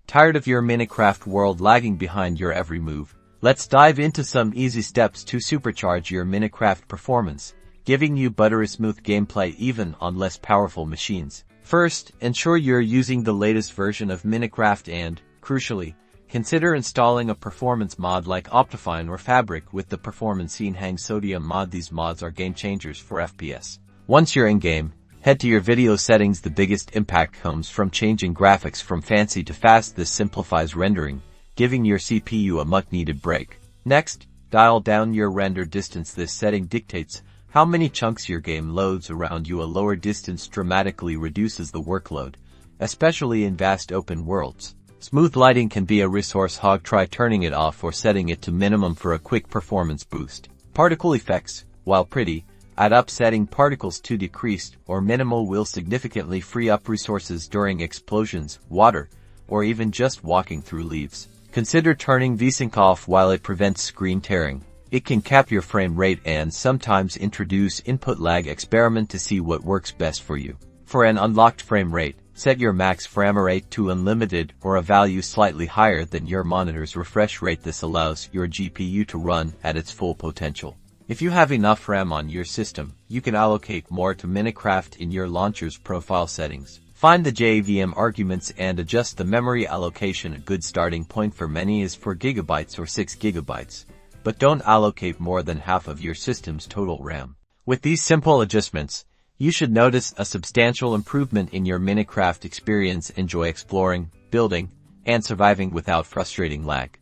Tired of your Minecraft world lagging behind your every move? Let's dive into some easy steps to supercharge your Minecraft performance, giving you buttery smooth gameplay even on less powerful machines. First, ensure you're using the latest version of Minecraft and, crucially, consider installing a performance mod like Optifine or Fabric with the Performance Enhance Sodium mod. These mods are game changers for FPS. Once you're in-game, head to your video settings. The biggest impact comes from changing graphics from fancy to fast. This simplifies rendering, giving your CPU a much-needed break. Next, dial down your render distance. This setting dictates how many chunks your game loads around you. A lower distance dramatically reduces the workload, especially in vast open worlds. Smooth lighting can be a resource hog. Try turning it off or setting it to minimum for a quick performance boost. Particle effects, while pretty, add up. Setting particles to decreased or minimal will significantly free up resources during explosions, water, or even just walking through leaves. Consider turning VSync off while it prevents screen tearing. It can cap your frame rate and sometimes introduce input lag. Experiment to see what works best for you. For an unlocked frame rate, set your max Framerate to unlimited or a value slightly higher than your monitor's refresh rate. This allows your GPU to run at its full potential. If you have enough RAM on your system, you can allocate more to Minecraft in your launcher's profile settings. Find the JVM arguments and adjust the memory allocation. A good starting point for many is 4 GB or 6 GB, but don't allocate more than half of your system's total RAM. With these simple adjustments, you should notice a substantial improvement in your Minecraft experience. Enjoy exploring, building, and surviving without frustrating lag.